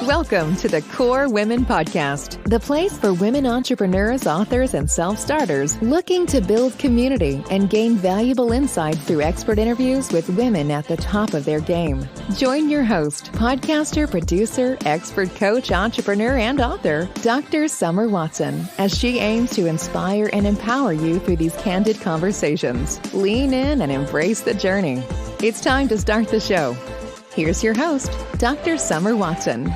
Welcome to the Core Women Podcast, the place for women entrepreneurs, authors, and self-starters looking to build community and gain valuable insight through expert interviews with women at the top of their game. Join your host, podcaster, producer, expert coach, entrepreneur, and author, Dr. Summer Watson, as she aims to inspire and empower you through these candid conversations. Lean in and embrace the journey. It's time to start the show. Here's your host, Dr. Summer Watson.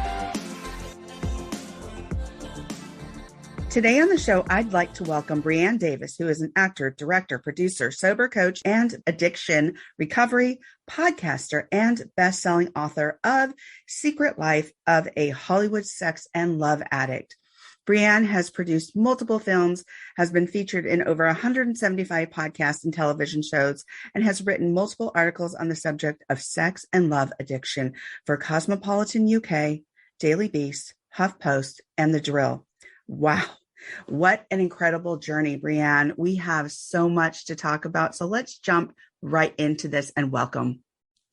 Today on the show, I'd like to welcome Brianne Davis, who is an actor, director, producer, sober coach, and addiction recovery podcaster and best-selling author of Secret Life of a Hollywood Sex and Love Addict. Brianne has produced multiple films, has been featured in over 175 podcasts and television shows, and has written multiple articles on the subject of sex and love addiction for Cosmopolitan UK, Daily Beast, HuffPost, and The Drill. Wow. What an incredible journey, Brianne. We have so much to talk about. So let's jump right into this and welcome.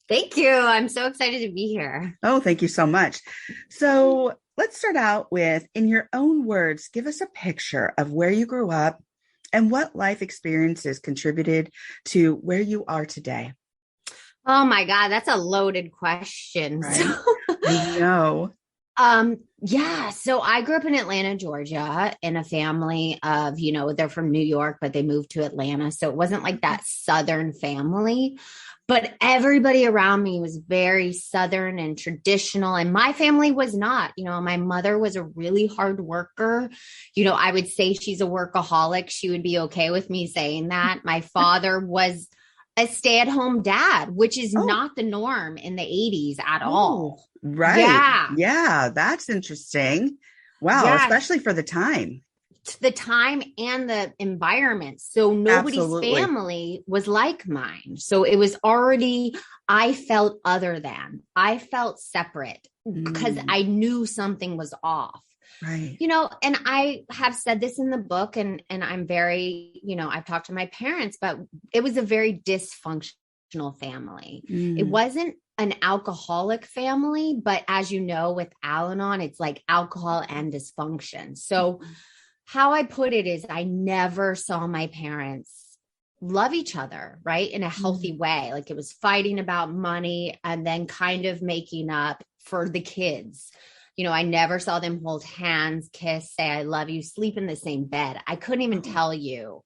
Thank you. I'm so excited to be here. Oh, thank you so much. So let's start out with, in your own words, give us a picture of where you grew up and what life experiences contributed to where you are today. Oh my God, that's a loaded question. Right? I know. So I grew up in Atlanta, Georgia, in a family of, they're from New York, but they moved to Atlanta. So it wasn't like that Southern family, but everybody around me was very Southern and traditional. And my family was not. My mother was a really hard worker. I would say she's a workaholic. She would be okay with me saying that. My father was a stay-at-home dad, which is not the norm in the 80s at all. Right. Yeah. That's interesting. Wow. Yeah. Especially for the time. The time and the environment. So nobody's family was like mine. So it was already, I felt other than. I felt separate because I knew something was off. Right. And I have said this in the book and I'm very, I've talked to my parents, but it was a very dysfunctional family. It wasn't an alcoholic family, but as you know, with Al-Anon, it's like alcohol and dysfunction. So how I put it is I never saw my parents love each other, right? In a healthy way. Like it was fighting about money and then kind of making up for the kids. I never saw them hold hands, kiss, say, I love you, sleep in the same bed. I couldn't even tell you.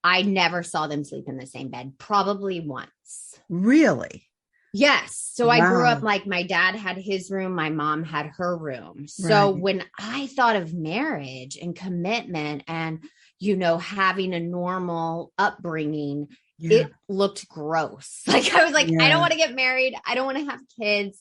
I never saw them sleep in the same bed, probably once. Really? Yes. So I grew up like my dad had his room, my mom had her room. So when I thought of marriage and commitment and, having a normal upbringing, it looked gross. Like I was like, I don't want to get married. I don't want to have kids.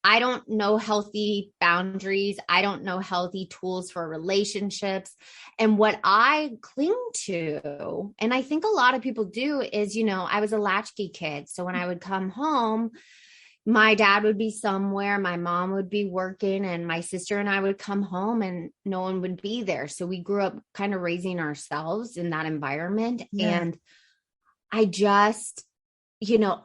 I don't know healthy boundaries. I don't know healthy tools for relationships. And what I cling to, and I think a lot of people do, is, I was a latchkey kid. So when I would come home, my dad would be somewhere, my mom would be working, and my sister and I would come home and no one would be there. So we grew up kind of raising ourselves in that environment. Yeah. And I just...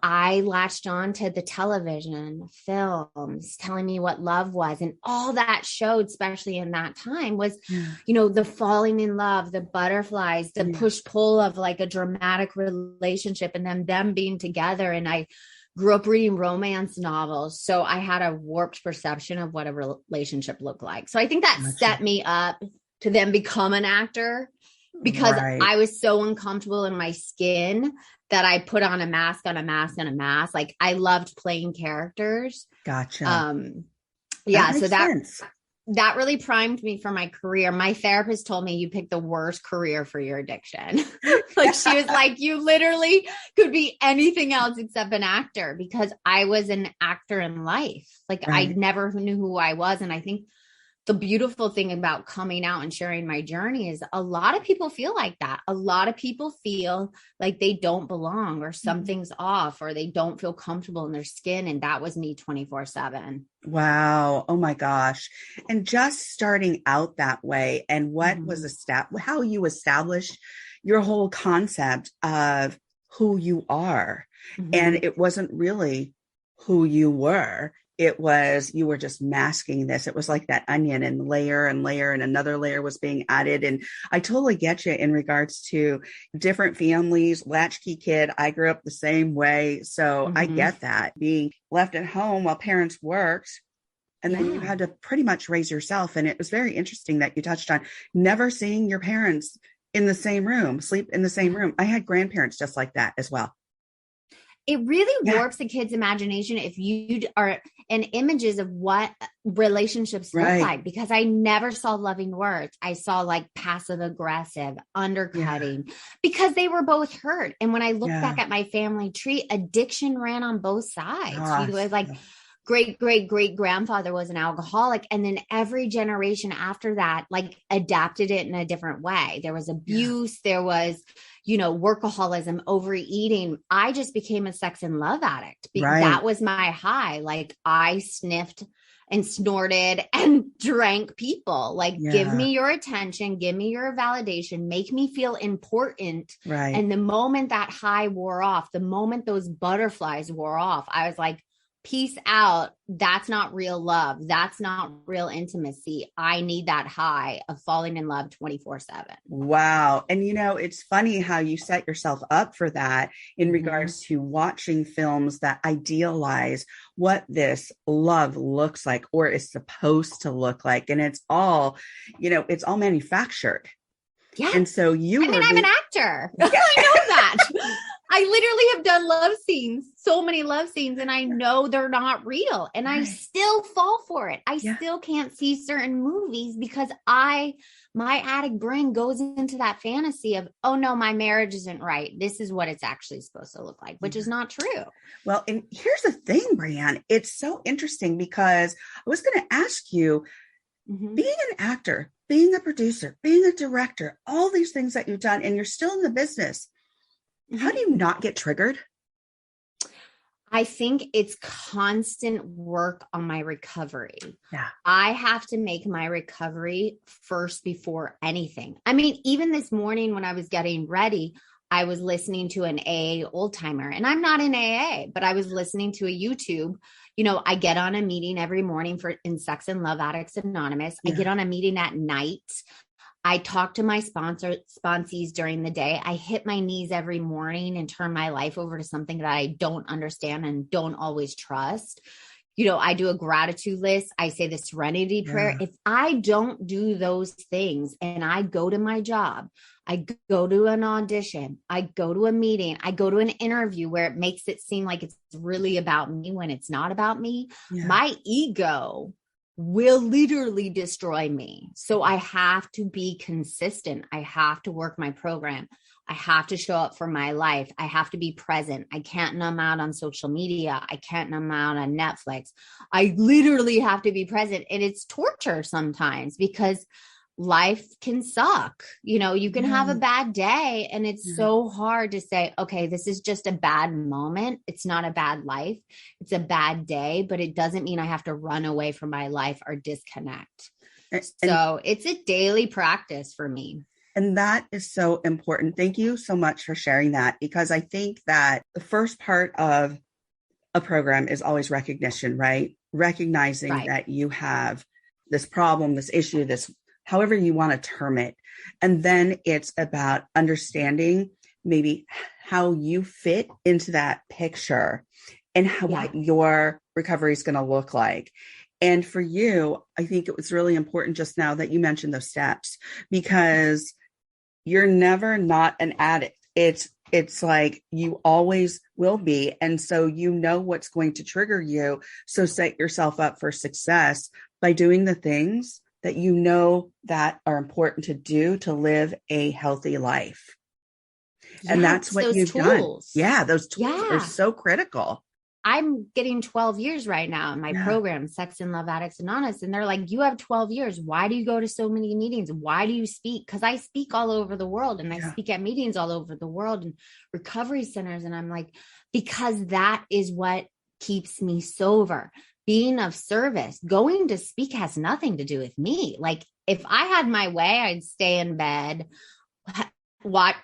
I latched on to the television, films, telling me what love was. And all that showed, especially in that time, was, the falling in love, the butterflies, the push-pull of like a dramatic relationship and then them being together. And I grew up reading romance novels. So I had a warped perception of what a relationship looked like. So I think that set me up to then become an actor because I was so uncomfortable in my skin that I put on a mask on a mask on a mask. Like I loved playing characters. Gotcha. So that really primed me for my career. My therapist told me you picked the worst career for your addiction. Like she was like, you literally could be anything else except an actor, because I was an actor in life. Like I never knew who I was. And I think the beautiful thing about coming out and sharing my journey is a lot of people feel like that. A lot of people feel like they don't belong or something's off or they don't feel comfortable in their skin. And that was me 24/7. Wow. Oh my gosh. And just starting out that way and what was how you established your whole concept of who you are. And it wasn't really who you were. it was, you were just masking this. It was like that onion, and layer and layer and another layer was being added. And I totally get you in regards to different families, latchkey kid. I grew up the same way. So I get that, being left at home while parents worked. And then you had to pretty much raise yourself. And it was very interesting that you touched on never seeing your parents in the same room, sleep in the same room. I had grandparents just like that as well. It really warps a kid's imagination if you are in images of what relationships look like, because I never saw loving words. I saw like passive aggressive, undercutting, because they were both hurt. And when I look back at my family tree, addiction ran on both sides. He was like, great grandfather was an alcoholic. And then every generation after that, like adapted it in a different way. There was abuse. There was, workaholism, overeating. I just became a sex and love addict. That was my high. Like I sniffed and snorted and drank people. Like, give me your attention, give me your validation, make me feel important. Right. And the moment that high wore off, the moment those butterflies wore off, I was like, peace out. That's not real love. That's not real intimacy. I need that high of falling in love 24/7. Wow. And it's funny how you set yourself up for that in regards to watching films that idealize what this love looks like or is supposed to look like. And it's all, it's all manufactured. Yeah. And so I'm an actor. I know that. I literally have done love scenes, so many love scenes, and I know they're not real. And I still fall for it. I still can't see certain movies because my addict brain goes into that fantasy of, oh no, my marriage isn't right. This is what it's actually supposed to look like, which is not true. Well, and here's the thing, Brianne, it's so interesting because I was going to ask you, being an actor, being a producer, being a director, all these things that you've done, and you're still in the business. How do you not get triggered? I think it's constant work on my recovery. Yeah. I have to make my recovery first before anything. I mean, even this morning when I was getting ready, I was listening to an AA old timer, and I'm not in AA, but I was listening to a YouTube. I get on a meeting every morning in Sex and Love Addicts Anonymous. I get on a meeting at night. I talk to my sponsees during the day. I hit my knees every morning and turn my life over to something that I don't understand and don't always trust. I do a gratitude list. I say the serenity prayer. If I don't do those things and I go to my job, I go to an audition, I go to a meeting, I go to an interview where it makes it seem like it's really about me when it's not about me, my ego will literally destroy me. So I have to be consistent. I have to work my program. I have to show up for my life. I have to be present. I can't numb out on social media. I can't numb out on Netflix. I literally have to be present. And it's torture sometimes because life can suck. You can have a bad day, and it's so hard to say, okay, this is just a bad moment. It's not a bad life. It's a bad day, but it doesn't mean I have to run away from my life or disconnect. So it's a daily practice for me. And that is so important. Thank you so much for sharing that, because I think that the first part of a program is always recognition, right? Recognizing that you have this problem, this issue, this however you want to term it. And then it's about understanding maybe how you fit into that picture and what your recovery is going to look like. And for you, I think it was really important just now that you mentioned those steps, because you're never not an addict. It's like you always will be. And so what's going to trigger you. So set yourself up for success by doing the things that that are important to do to live a healthy life. And that's what you've done. Yeah, those tools are so critical. I'm getting 12 years right now in my program, Sex and Love Addicts Anonymous. And they're like, you have 12 years. Why do you go to so many meetings? Why do you speak? Because I speak all over the world, and I speak at meetings all over the world and recovery centers. And I'm like, because that is what keeps me sober. Being of service, going to speak has nothing to do with me. Like if I had my way, I'd stay in bed,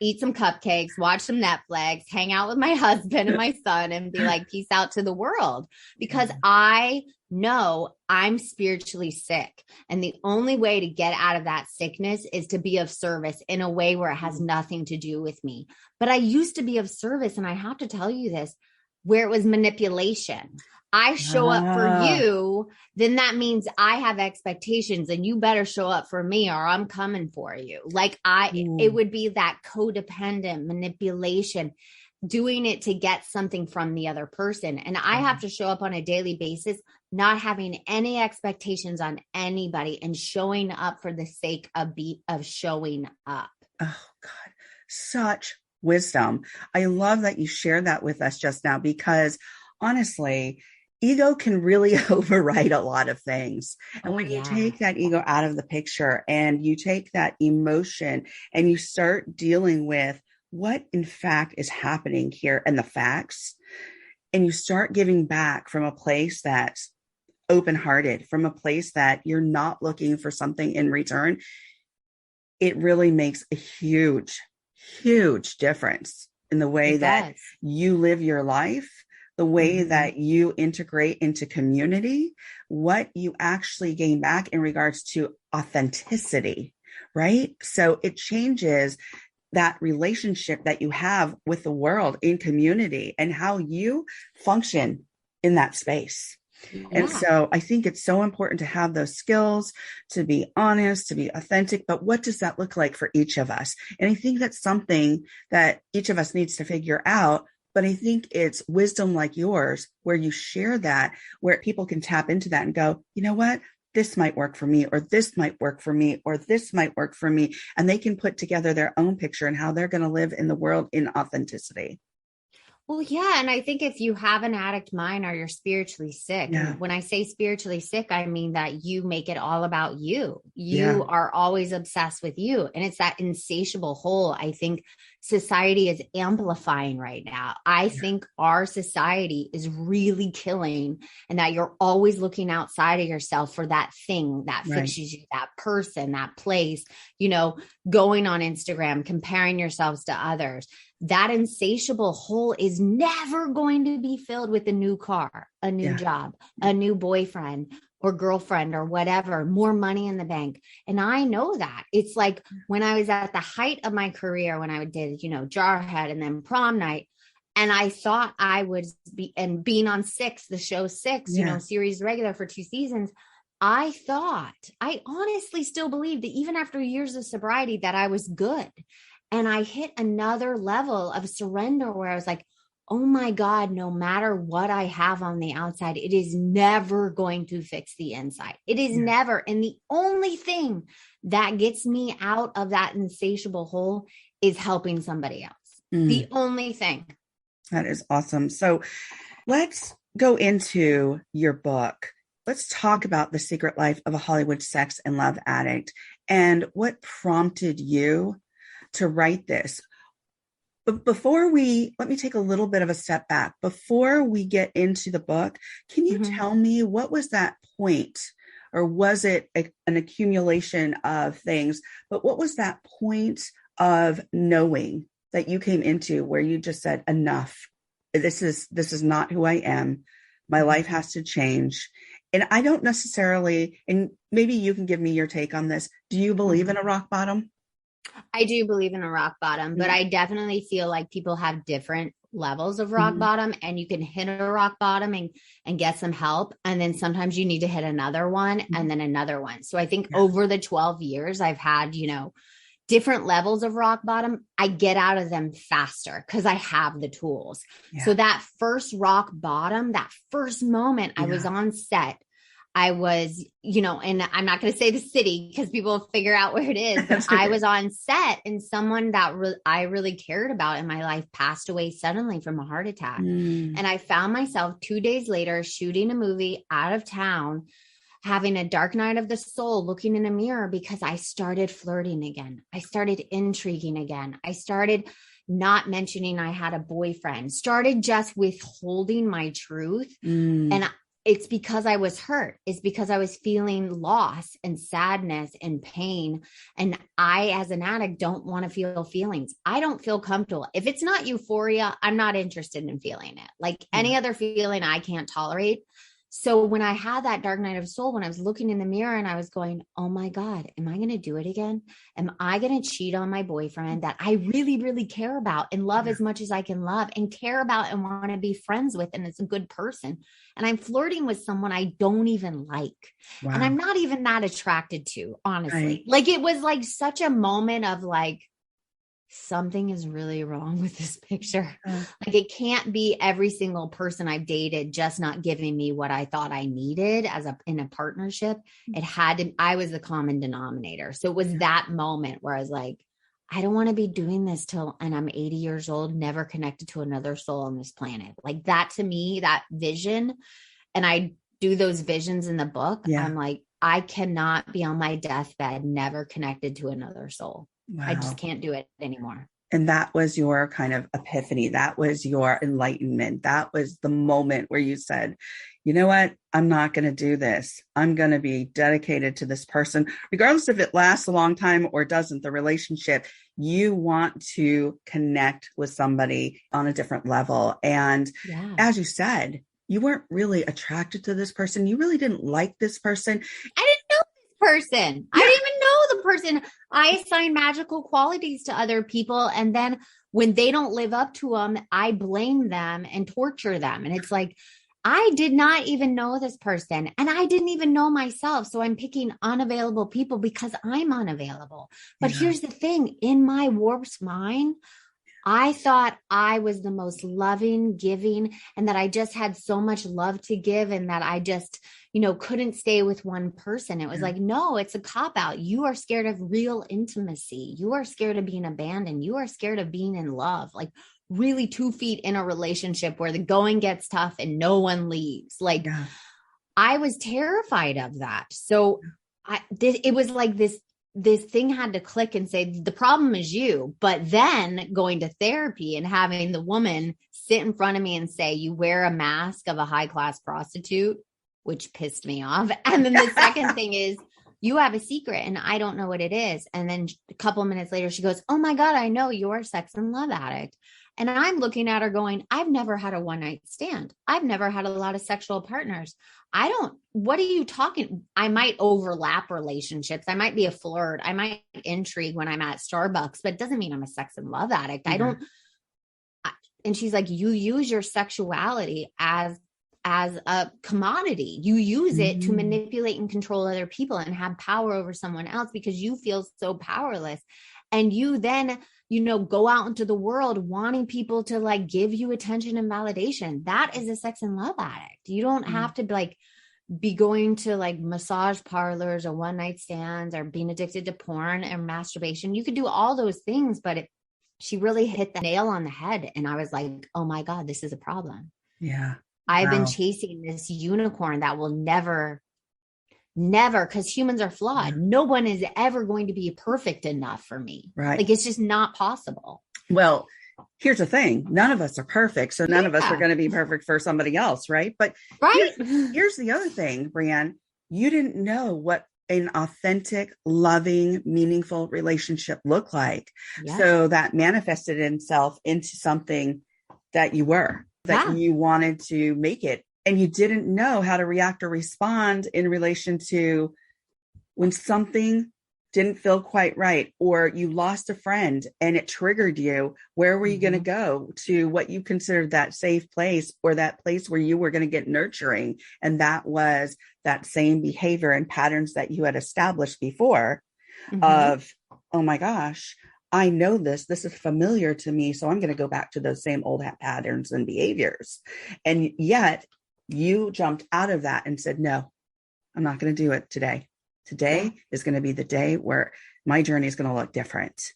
eat some cupcakes, watch some Netflix, hang out with my husband and my son, and be like, peace out to the world. Because I know I'm spiritually sick. And the only way to get out of that sickness is to be of service in a way where it has nothing to do with me. But I used to be of service. And I have to tell you this, where it was manipulation. I show up for you, then that means I have expectations and you better show up for me or I'm coming for you. Like it would be that codependent manipulation, doing it to get something from the other person. And I have to show up on a daily basis, not having any expectations on anybody and showing up for the sake of showing up. Oh God, such wisdom. I love that you shared that with us just now, because honestly, ego can really override a lot of things. And when you take that ego out of the picture and you take that emotion and you start dealing with what in fact is happening here and the facts, and you start giving back from a place that's open-hearted, from a place that you're not looking for something in return, it really makes a huge, huge difference in the way that you live your life, the way that you integrate into community, what you actually gain back in regards to authenticity, right? So it changes that relationship that you have with the world in community and how you function in that space. And so I think it's so important to have those skills, to be honest, to be authentic. But what does that look like for each of us? And I think that's something that each of us needs to figure out. But I think it's wisdom like yours, where you share that, where people can tap into that and go, you know what? This might work for me, or this might work for me, or this might work for me. And they can put together their own picture and how they're going to live in the world in authenticity. Well, yeah. And I think if you have an addict mind or you're spiritually sick, and when I say spiritually sick, I mean that you make it all about you. You are always obsessed with you. And it's that insatiable hole I think society is amplifying right now. I think our society is really killing, and that you're always looking outside of yourself for that thing that fixes you, that person, that place, going on Instagram, comparing yourselves to others. That insatiable hole is never going to be filled with a new car, a new job, a new boyfriend or girlfriend or whatever, more money in the bank. And I know that. It's like when I was at the height of my career, when I did, Jarhead and then Prom Night, and I thought I would be, and being on Six, the show Six, series regular for 2 seasons, I honestly still believe that even after years of sobriety that I was good. And I hit another level of surrender where I was like, oh my God, no matter what I have on the outside, it is never going to fix the inside. It is never. And the only thing that gets me out of that insatiable hole is helping somebody else. The only thing. That is awesome. So let's go into your book. Let's talk about The Secret Life of a Hollywood Sex and Love Addict and what prompted you to write this. But let me take a little bit of a step back. Before we get into the book, can you tell me what was that point, or was it an accumulation of things, but what was that point of knowing that you came into where you just said, enough, this is not who I am. My life has to change. And I don't necessarily, and maybe you can give me your take on this. Do you believe in a rock bottom? I do believe in a rock bottom, but I definitely feel like people have different levels of rock bottom, and you can hit a rock bottom and get some help. And then sometimes you need to hit another one and then another one. So I think over the 12 years I've had, different levels of rock bottom, I get out of them faster because I have the tools. Yeah. So that first rock bottom, that first moment I was on set, I was, and I'm not going to say the city because people will figure out where it is, but I was on set and someone that I really cared about in my life passed away suddenly from a heart attack. And I found myself 2 days later shooting a movie out of town, having a dark night of the soul, looking in a mirror because I started flirting again. I started intriguing again. I started not mentioning I had a boyfriend, started just withholding my truth. And it's because I was hurt. It's because I was feeling loss and sadness and pain. And I, as an addict, don't want to feel feelings. I don't feel comfortable. If it's not euphoria, I'm not interested in feeling it. Like any other feeling I can't tolerate. So when I had that dark night of soul, when I was looking in the mirror and I was going, oh my God, am I going to do it again? Am I going to cheat on my boyfriend that I really, really care about and love as much as I can love and care about and want to be friends with? And it's a good person. And I'm flirting with someone I don't even like. Wow. And I'm not even that attracted to, honestly. Right. Like it was like such a moment of like, something is really wrong with this picture. Like it can't be every single person I've dated just not giving me what I thought I needed in a partnership. It had to, I was the common denominator. So it was that moment where I was like, I don't want to be doing this and I'm 80 years old, never connected to another soul on this planet. Like that to me, that vision, and I do those visions in the book. I'm like, I cannot be on my deathbed, never connected to another soul. Wow. I just can't do it anymore. And that was your kind of epiphany. That was your enlightenment. That was the moment where you said, you know what? I'm not going to do this. I'm going to be dedicated to this person, regardless if it lasts a long time or doesn't, the relationship. You want to connect with somebody on a different level. And as you said, you weren't really attracted to this person. You really didn't like this person. I didn't know this person. I didn't even know the person. I assign magical qualities to other people. And then when they don't live up to them, I blame them and torture them. And it's like, I did not even know this person and I didn't even know myself. So I'm picking unavailable people because I'm unavailable. But here's the thing, in my warped mind, I thought I was the most loving, giving, and that I just had so much love to give and that I just, couldn't stay with one person. It was like, no, it's a cop-out. You are scared of real intimacy. You are scared of being abandoned. You are scared of being in love, like really 2 feet in a relationship where the going gets tough and no one leaves. Like I was terrified of that. So it was like this thing had to click and say, the problem is you. But then going to therapy and having the woman sit in front of me and say, you wear a mask of a high-class prostitute, which pissed me off. And then the second thing is, you have a secret and I don't know what it is. And then a couple of minutes later, she goes, oh my God, I know, you're a sex and love addict. And I'm looking at her going, I've never had a one-night stand. I've never had a lot of sexual partners. What are you talking? I might overlap relationships. I might be a flirt. I might intrigue when I'm at Starbucks, but it doesn't mean I'm a sex and love addict. And she's like, you use your sexuality as a commodity. You use it to manipulate and control other people and have power over someone else because you feel so powerless. And you then, go out into the world wanting people to like give you attention and validation. That is a sex and love addict. You don't have to be going to like massage parlors or one night stands or being addicted to porn and masturbation. You could do all those things, but she really hit the nail on the head. And I was like, oh my God, this is a problem. Yeah. I've been chasing this unicorn that will never, because humans are flawed. No one is ever going to be perfect enough for me. Right. Like it's just not possible. Well, here's the thing. None of us are perfect. So none of us are going to be perfect for somebody else. Right. But here's the other thing, Brianne, you didn't know what an authentic, loving, meaningful relationship looked like. Yeah. So that manifested itself into something that you were. That you wanted to make it, and you didn't know how to react or respond in relation to when something didn't feel quite right, or you lost a friend and it triggered you. Where were you going to go to what you considered that safe place, or that place where you were going to get nurturing? And that was that same behavior and patterns that you had established before of, oh my gosh, I know this is familiar to me. So I'm going to go back to those same old patterns and behaviors. And yet you jumped out of that and said, no, I'm not going to do it today. Today is going to be the day where my journey is going to look different.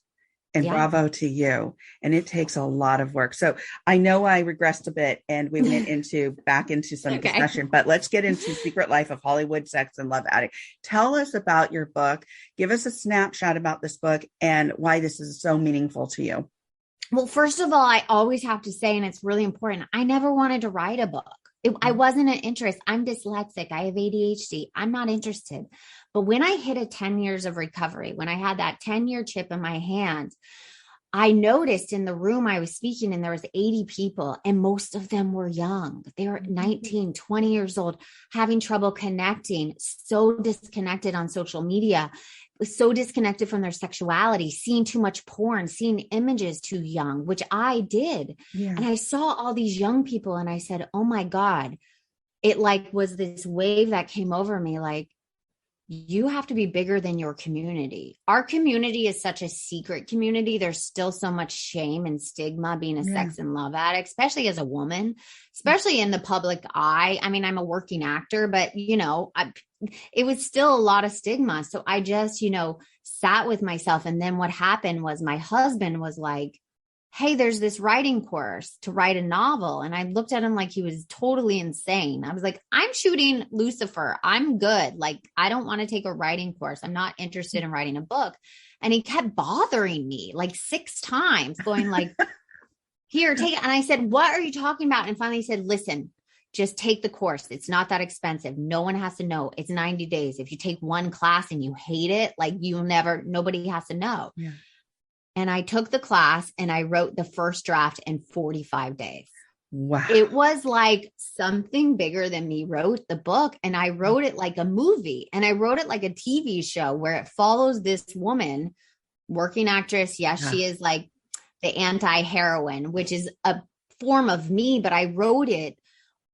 And bravo to you. And it takes a lot of work. So I know I regressed a bit and we went back into some discussion, but let's get into Secret Life of Hollywood Sex and Love Addict. Tell us about your book. Give us a snapshot about this book and why this is so meaningful to you. Well, first of all, I always have to say, and it's really important, I never wanted to write a book. I wasn't an interest. I'm dyslexic. I have ADHD. I'm not interested. But when I hit 10 years of recovery, when I had that 10-year chip in my hand, I noticed in the room I was speaking in, there was 80 people and most of them were young. They were 19, 20 years old, having trouble connecting, so disconnected on social media, so disconnected from their sexuality, seeing too much porn, seeing images too young, which I did. Yeah. And I saw all these young people and I said, oh my God, it like was this wave that came over me. Like, you have to be bigger than your community. Our community is such a secret community. There's still so much shame and stigma being a sex and love addict, especially as a woman, especially in the public eye. I mean, I'm a working actor, but you know, it was still a lot of stigma. So I just, you know, sat with myself. And then what happened was my husband was like, hey, there's this writing course to write a novel. And I looked at him like he was totally insane. I was like, I'm shooting Lucifer. I'm good. Like, I don't want to take a writing course. I'm not interested in writing a book. And he kept bothering me like 6 times going like, here, take it. And I said, what are you talking about? And finally he said, listen, just take the course. It's not that expensive. No one has to know. It's 90 days. If you take one class and you hate it, like nobody has to know. Yeah. And I took the class and I wrote the first draft in 45 days. Wow. It was like something bigger than me wrote the book. And I wrote it like a movie and I wrote it like a TV show where it follows this woman, working actress. Yes, she is like the anti-heroine, which is a form of me, but I wrote it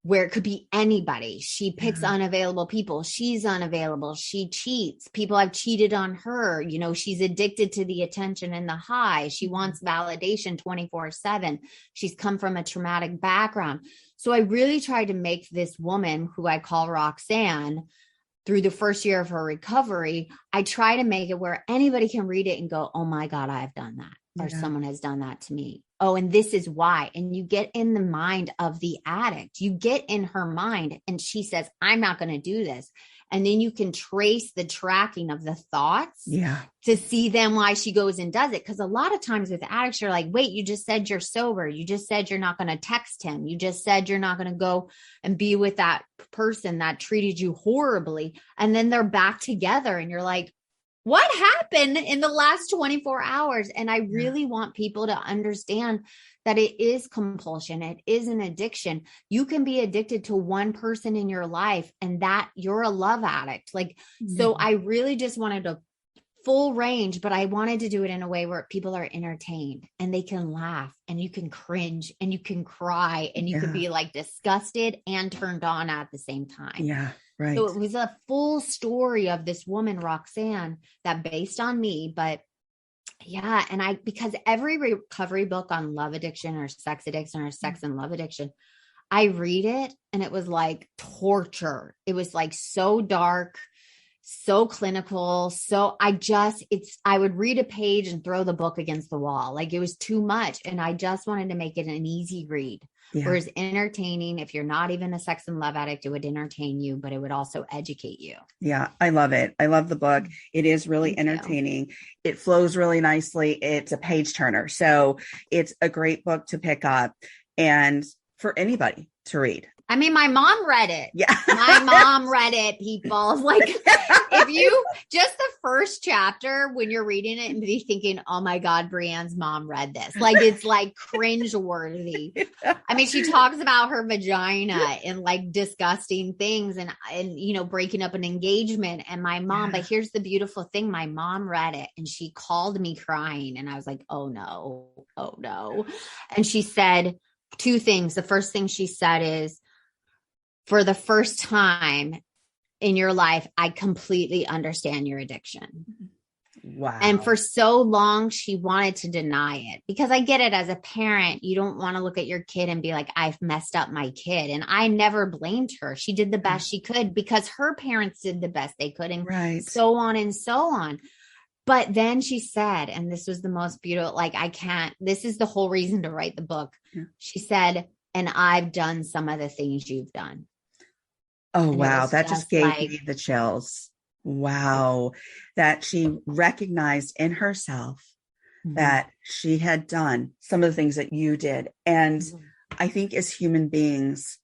where it could be anybody. She picks unavailable people. She's unavailable. She cheats. People have cheated on her. You know, she's addicted to the attention and the high. She wants validation 24/7. She's come from a traumatic background. So I really tried to make this woman, who I call Roxanne, through the first year of her recovery, I try to make it where anybody can read it and go, oh my God, I've done that. Or someone has done that to me. Oh, and this is why. And you get in the mind of the addict. You get in her mind and she says, I'm not going to do this. And then you can trace the tracking of the thoughts to see then why she goes and does it. Because a lot of times with addicts, you're like, wait, you just said you're sober. You just said you're not going to text him. You just said you're not going to go and be with that person that treated you horribly. And then they're back together and you're like, what happened in the last 24 hours? And I really want people to understand that it is compulsion. It is an addiction. You can be addicted to one person in your life and that you're a love addict. Like, so I really just wanted a full range, but I wanted to do it in a way where people are entertained and they can laugh and you can cringe and you can cry and you can be like disgusted and turned on at the same time. Yeah. Right. So it was a full story of this woman, Roxanne, that based on me, but because every recovery book on love addiction or sex addiction or sex and love addiction, I read it and it was like torture. It was like so dark, so clinical. So I would read a page and throw the book against the wall. Like it was too much. And I just wanted to make it an easy read. Yeah. Whereas entertaining, if you're not even a sex and love addict, it would entertain you, but it would also educate you. Yeah, I love it. I love the book. It is really entertaining. It flows really nicely. It's a page turner. So it's a great book to pick up and for anybody to read. I mean, my mom read it. Yeah. My mom read it, people. Like, if you, just the first chapter, when you're reading it and be thinking, oh my God, Brianne's mom read this. Like, it's like cringe-worthy. I mean, she talks about her vagina and like disgusting things and, you know, breaking up an engagement. And my mom, but here's the beautiful thing. My mom read it and she called me crying. And I was like, oh no. And she said 2 things. The first thing she said is, for the first time in your life, I completely understand your addiction. Wow. And for so long, she wanted to deny it because I get it as a parent. You don't want to look at your kid and be like, I've messed up my kid. And I never blamed her. She did the best she could because her parents did the best they could and so on and so on. But then she said, and this was the most beautiful, like, this is the whole reason to write the book. Yeah. She said, and I've done some of the things you've done. Oh, wow. That just gave me the chills. Wow. That she recognized in herself that she had done some of the things that you did. And I think as human beings,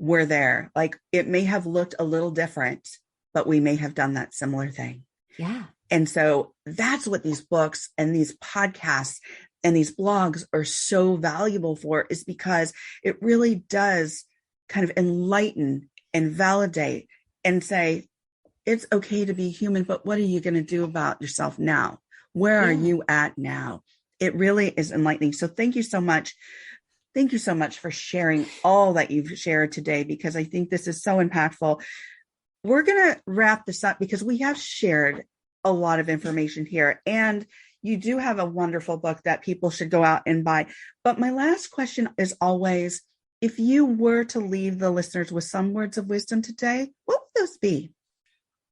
we're there. Like it may have looked a little different, but we may have done that similar thing. Yeah. And so that's what these books and these podcasts and these blogs are so valuable for, is because it really does kind of enlighten and validate and say, it's okay to be human, but what are you going to do about yourself now? Where are you at now? It really is enlightening. So thank you so much. Thank you so much for sharing all that you've shared today, because I think this is so impactful. We're going to wrap this up because we have shared a lot of information here, and you do have a wonderful book that people should go out and buy. But my last question is always, if you were to leave the listeners with some words of wisdom today, what would those be?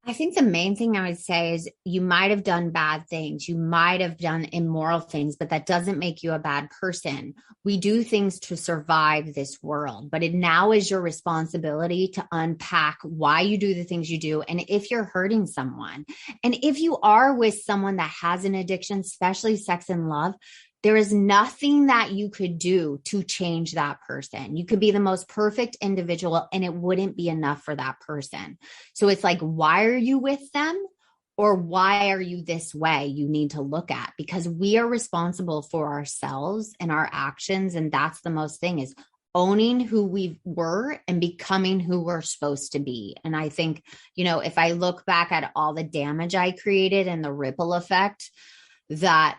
I think the main thing I would say is you might have done bad things. You might have done immoral things, but that doesn't make you a bad person. We do things to survive this world, but it now is your responsibility to unpack why you do the things you do. And if you're hurting someone, and if you are with someone that has an addiction, especially sex and love, there is nothing that you could do to change that person. You could be the most perfect individual and it wouldn't be enough for that person. So it's like, why are you with them? Or why are you this way? You need to look at, because we are responsible for ourselves and our actions. And that's the most thing, is owning who we were and becoming who we're supposed to be. And I think, if I look back at all the damage I created and the ripple effect, that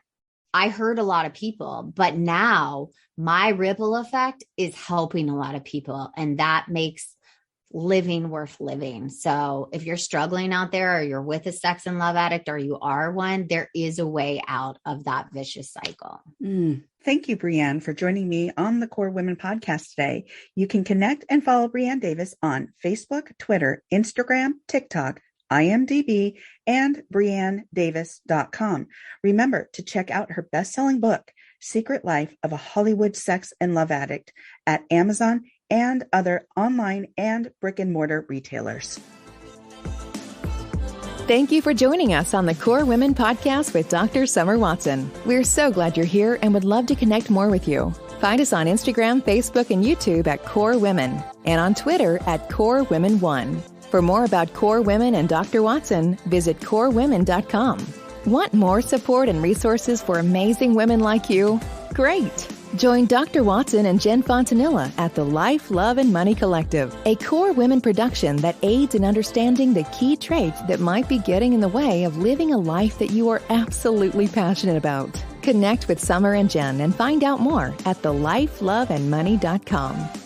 I hurt a lot of people, but now my ripple effect is helping a lot of people, and that makes living worth living. So if you're struggling out there, or you're with a sex and love addict, or you are one, there is a way out of that vicious cycle. Thank you, Brianne, for joining me on the Core Women podcast today. You can connect and follow Brianne Davis on Facebook, Twitter, Instagram, TikTok, IMDb, and BrianneDavis.com. Remember to check out her best-selling book, Secret Life of a Hollywood Sex and Love Addict, at Amazon and other online and brick-and-mortar retailers. Thank you for joining us on the Core Women podcast with Dr. Summer Watson. We're so glad you're here and would love to connect more with you. Find us on Instagram, Facebook, and YouTube at Core Women, and on Twitter at Core Women 1. For more about Core Women and Dr. Watson, visit corewomen.com. Want more support and resources for amazing women like you? Great! Join Dr. Watson and Jen Fontanilla at the Life, Love, and Money Collective, a Core Women production that aids in understanding the key traits that might be getting in the way of living a life that you are absolutely passionate about. Connect with Summer and Jen and find out more at thelifeloveandmoney.com.